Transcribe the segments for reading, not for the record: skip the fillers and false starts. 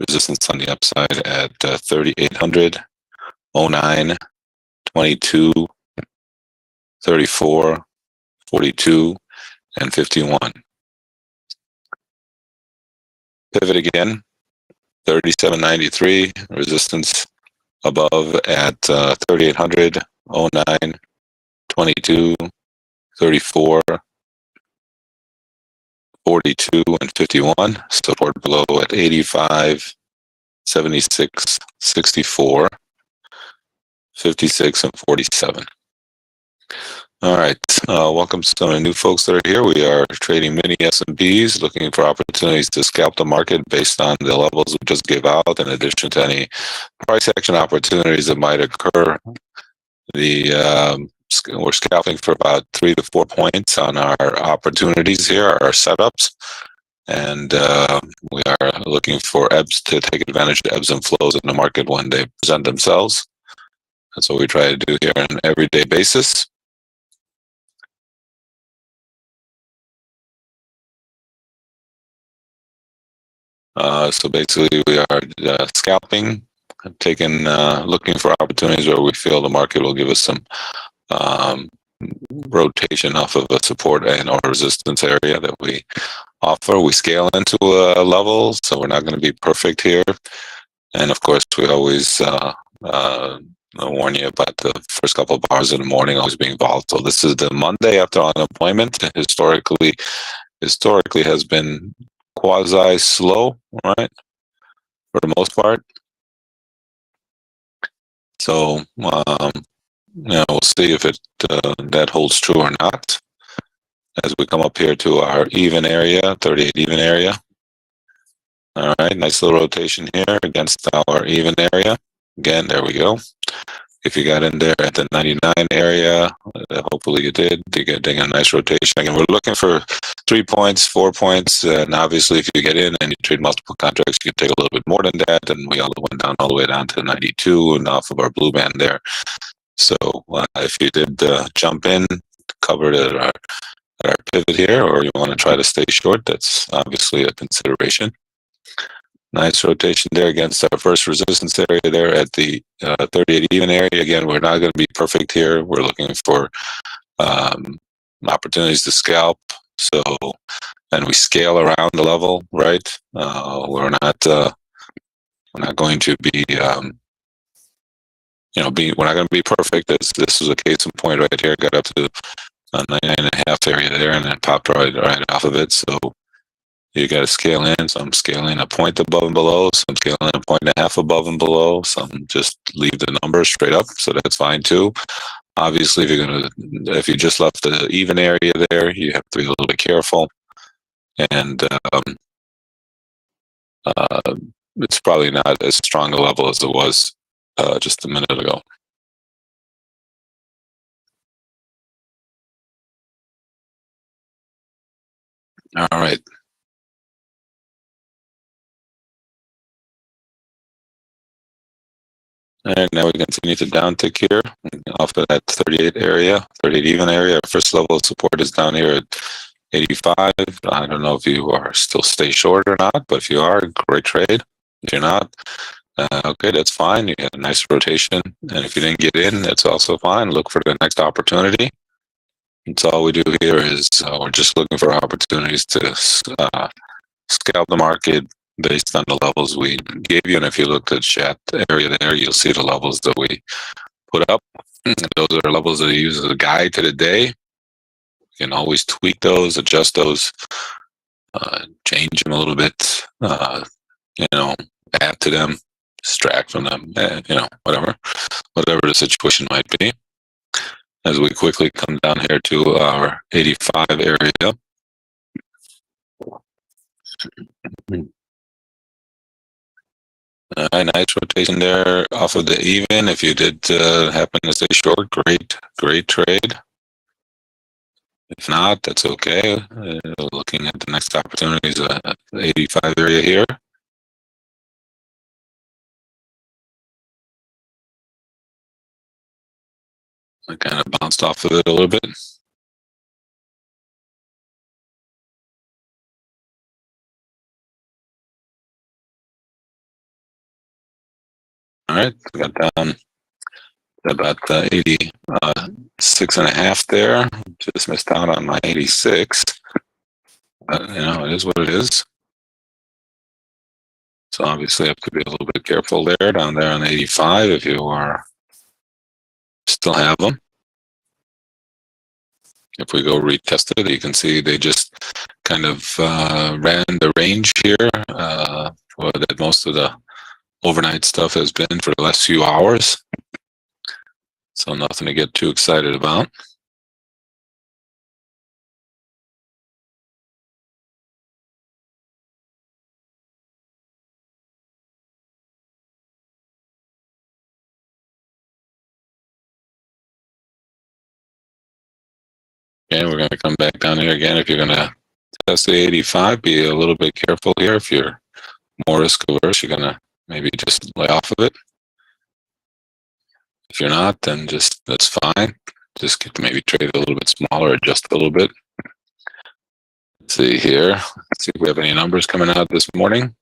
resistance on the upside at 3,800, 09, 22, 34, 42, and 51. Pivot again, 37.93, resistance above at 3,800, 09, 22, 34, 42, and 51. Support below at 85, 76, 64, 56, and 47. All right, welcome to some of the new folks that are here. We are trading mini S&Ps, looking for opportunities to scalp the market based on the levels we just gave out, in addition to any price action opportunities that might occur. We're scalping for about 3 to 4 points on our opportunities here, our setups, and we are looking for ebbs to take advantage of ebbs and flows in the market when they present themselves. That's what we try to do here on an everyday basis. So basically, we are scalping, looking for opportunities where we feel the market will give us some rotation off of a support and or resistance area that we offer. We scale into a level, so we're not going to be perfect here. And of course, we always warn you about the first couple of hours in the morning always being volatile. This is the Monday after unemployment. Historically has been quasi slow, right, for the most part. So we'll see if that holds true or not as we come up here to our even area, 38 even area. All right, nice little rotation here against our even area. Again, there we go. If you got in there at the 99 area, hopefully you did. You get a nice rotation. Again, we're looking for 3 points, 4 points, and obviously if you get in and you trade multiple contracts, you can take a little bit more than that. And we all went down all the way down to 92 and off of our blue band there. So if you did jump in, cover it at our pivot here, or you want to try to stay short, that's obviously a consideration. Nice rotation there against our first resistance area there at the 38 even area. Again, we're not going to be perfect here. We're looking for opportunities to scalp. So, and we scale around the level, right? We're not going to be, we're not going to be perfect. This is a case in point right here. Got up to 99.5 area there, and then popped right off of it. So you got to scale in. Some scaling a point above and below, some scaling a 1.5 above and below, some just leave the number straight up. So that's fine too. Obviously, if you just left the even area there, you have to be a little bit careful. And it's probably not as strong a level as it was just a minute ago. All right. And now we continue to downtick here off of that 38 area, 38 even area. Our first level of support is down here at 85. I don't know if you are still stay short or not, but if you are, great trade. If you're not, okay, that's fine. You had a nice rotation. And if you didn't get in, that's also fine. Look for the next opportunity. That's all we do here is we're just looking for opportunities to scalp the market based on the levels we gave you. And if you look at the chat area there, you'll see the levels that we put up. Those are levels that we use as a guide to the day. You can always tweak those, adjust those, change them a little bit, add to them, distract from them, whatever the situation might be. As we quickly come down here to our 85 area. Nice rotation there off of the even. If you did happen to stay short, great trade. If not, that's okay. Looking at the next opportunities at the 85 area here. I kind of bounced off of it a little bit. All right, we got down about 86.5 there. Just missed out on my 86. It is what it is. So obviously, I have to be a little bit careful there, down there on 85 if you are still have them. If we go retest it, you can see they just kind of ran the range here that most of the overnight stuff has been for the last few hours. So nothing to get too excited about. And we're going to come back down here again. If you're going to test the 85, be a little bit careful here. If you're more risk averse, you're going to maybe just lay off of it. If you're not, then that's fine. Just get to maybe trade a little bit smaller, adjust a little bit. Let's see here. Let's see if we have any numbers coming out this morning.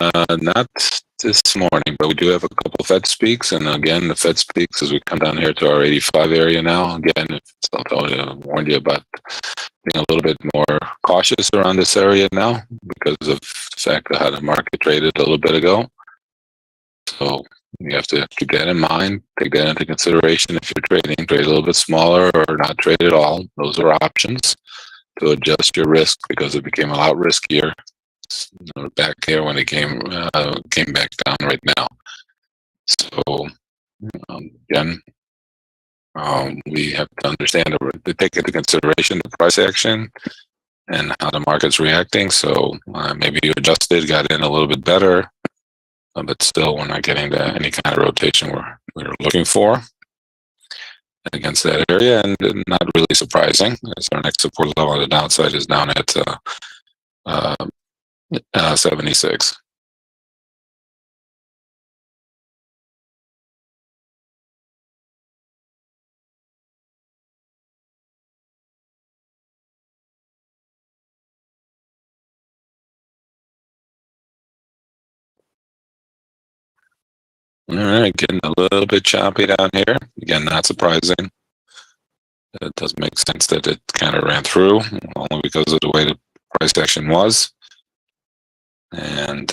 Not this morning, but we do have a couple of Fed speaks, and again, the Fed speaks as we come down here to our 85 area now. Again, I warned you about being a little bit more cautious around this area now because of the fact of how the market traded a little bit ago. So you have to keep that in mind, take that into consideration if you're trading. Trade a little bit smaller or not trade at all. Those are options to adjust your risk because it became a lot riskier back here when it came back down right now. So again, we have to understand to take into consideration the price action and how the market's reacting. So maybe you adjusted, got in a little bit better, but still we're not getting to any kind of rotation we're looking for against that area, and not really surprising as our next support level on the downside is down at 76. All right, getting a little bit choppy down here. Again, not surprising. It does make sense that it kind of ran through only because of the way the price action was. And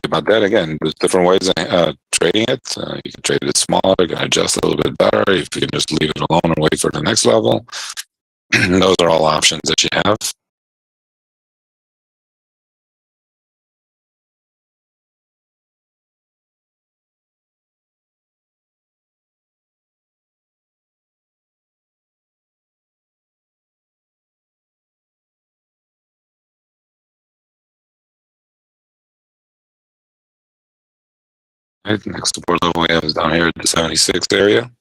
about that, again, there's different ways of trading it. You can trade it smaller, you can adjust a little bit better. If you can just leave it alone and wait for the next level, those are all options that you have. Right, next support level we have is down here at the 76 area.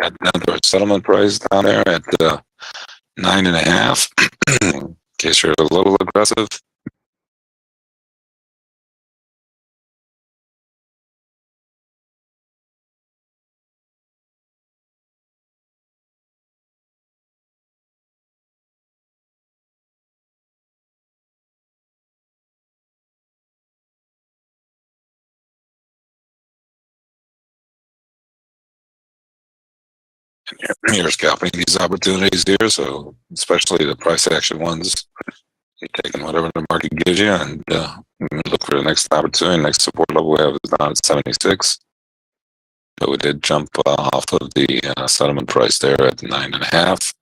Got another settlement price down there at 9.5. In case you're a little aggressive. You're scalping these opportunities here, so especially the price action ones, you're taking whatever the market gives you and look for the next opportunity. Next support level we have is down at 76. So we did jump off of the settlement price there at 9.5.